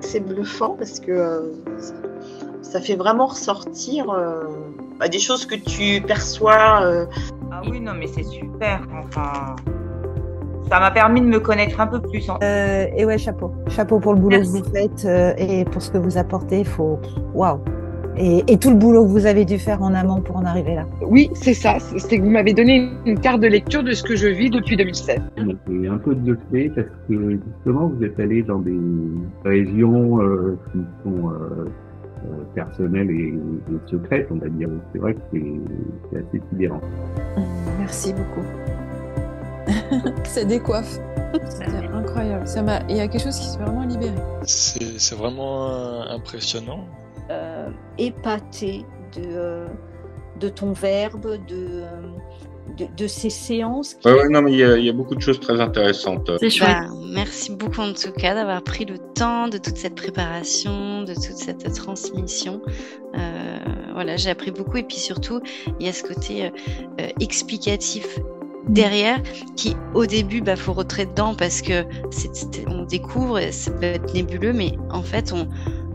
c'est bluffant parce que ça fait vraiment ressortir des choses que tu perçois. Ah oui, non, mais c'est super. Enfin, ça m'a permis de me connaître un peu plus. Et ouais, chapeau pour le boulot Merci. que vous faites et pour ce que vous apportez. Waouh. Et tout le boulot que vous avez dû faire en amont pour en arriver là. Oui, c'est ça. C'est que vous m'avez donné une carte de lecture de ce que je vis depuis 2016. C'est un peu de fait parce que justement vous êtes allé dans des régions qui sont personnelles et secrètes, on va dire. C'est vrai que c'est assez sidérant. Merci beaucoup. Ça décoiffe. C'est incroyable. Il y a quelque chose qui s'est vraiment libéré. C'est vraiment impressionnant. Épatée de ton verbe, de ces séances. Ouais, non, mais il y a beaucoup de choses très intéressantes. C'est chouette. Merci beaucoup en tout cas d'avoir pris le temps de toute cette préparation, de toute cette transmission. Voilà, j'ai appris beaucoup et puis surtout, il y a ce côté explicatif derrière qui au début faut rentrer dedans parce que on découvre et ça peut être nébuleux, mais en fait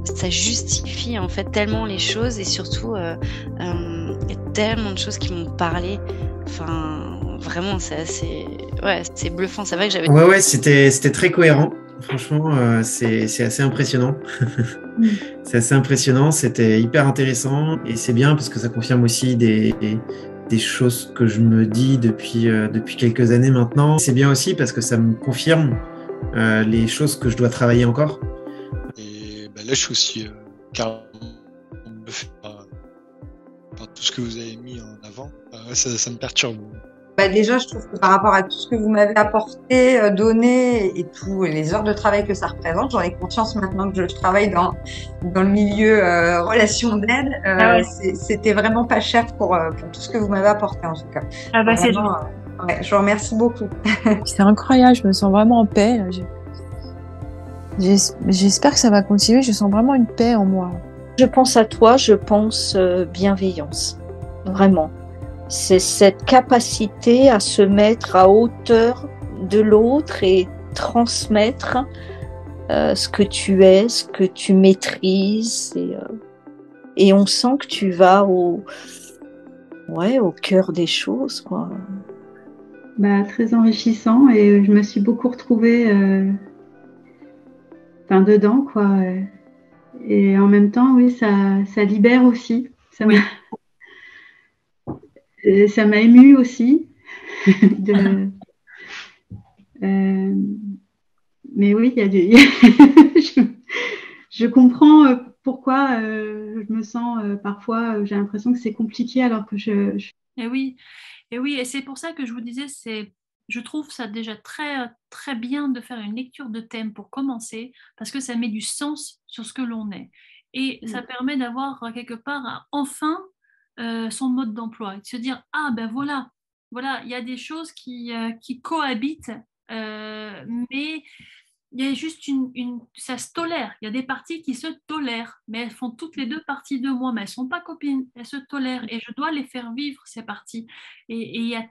ça justifie en fait tellement les choses et surtout il y a tellement de choses qui m'ont parlé. Enfin, vraiment, c'est bluffant. C'est vrai que j'avais. Ouais, c'était très cohérent. Franchement, c'est assez impressionnant. C'est assez impressionnant. C'était hyper intéressant et c'est bien parce que ça confirme aussi des choses que je me dis depuis quelques années maintenant. C'est bien aussi parce que ça me confirme les choses que je dois travailler encore. Et là, je suis aussi carrément bluffé par tout ce que vous avez mis en avant. Ça me perturbe. Déjà, je trouve que par rapport à tout ce que vous m'avez apporté, donné et tous les heures de travail que ça représente, j'en ai conscience maintenant que je travaille dans le milieu relation d'aide. C'était vraiment pas cher pour tout ce que vous m'avez apporté en tout cas. C'est vraiment, je vous remercie beaucoup. C'est incroyable, je me sens vraiment en paix. Là. J'espère que ça va continuer, je sens vraiment une paix en moi. Je pense à toi, je pense bienveillance, vraiment. C'est cette capacité à se mettre à hauteur de l'autre et transmettre ce que tu es, ce que tu maîtrises. Et on sent que tu vas au cœur des choses, quoi. Très enrichissant et je me suis beaucoup retrouvée dedans, quoi. Et en même temps, oui, ça libère aussi. Ça m'a émue aussi. Mais oui, je comprends pourquoi je me sens parfois, j'ai l'impression que c'est compliqué alors que Et oui, et c'est pour ça que je vous disais, je trouve ça déjà très, très bien de faire une lecture de thème pour commencer, parce que ça met du sens sur ce que l'on est. Et ça permet d'avoir quelque part enfin son mode d'emploi, et de se dire voilà, il y a des choses qui cohabitent, mais il y a juste ça se tolère. Il y a des parties qui se tolèrent, mais elles font toutes les deux parties de moi, mais elles ne sont pas copines, elles se tolèrent et je dois les faire vivre, ces parties. Et il y a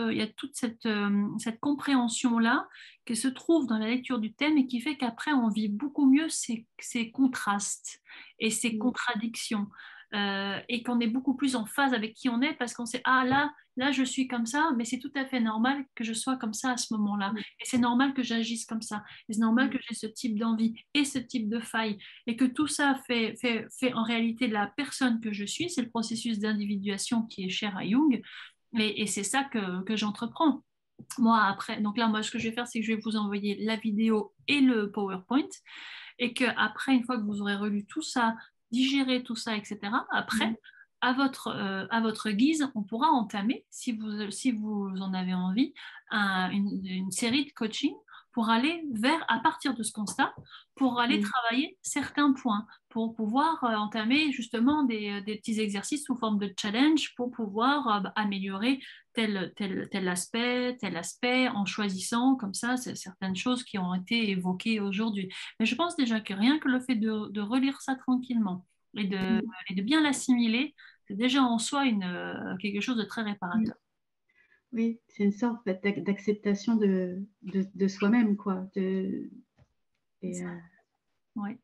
il y a toute cette compréhension-là qui se trouve dans la lecture du thème et qui fait qu'après, on vit beaucoup mieux ces contrastes et ces contradictions. Et qu'on est beaucoup plus en phase avec qui on est parce qu'on sait, là je suis comme ça, mais c'est tout à fait normal que je sois comme ça à ce moment-là. Et c'est normal que j'agisse comme ça. Et c'est normal que j'ai ce type d'envie et ce type de faille. Et que tout ça fait en réalité la personne que je suis. C'est le processus d'individuation qui est cher à Jung. Et c'est ça que j'entreprends. Moi, après, donc là, ce que je vais faire, c'est que je vais vous envoyer la vidéo et le PowerPoint. Et qu'après, une fois que vous aurez relu tout ça, digérer tout ça, etc. Après, à votre guise, on pourra entamer, si vous en avez envie, une série de coaching pour aller à partir de ce constat, pour aller travailler certains points, pour pouvoir entamer justement des petits exercices sous forme de challenge pour pouvoir améliorer tel aspect, en choisissant comme ça certaines choses qui ont été évoquées aujourd'hui. Mais je pense déjà que rien que le fait de relire ça tranquillement et de bien l'assimiler, c'est déjà en soi quelque chose de très réparateur. Oui, c'est une sorte d'acceptation de soi-même, quoi. Ouais.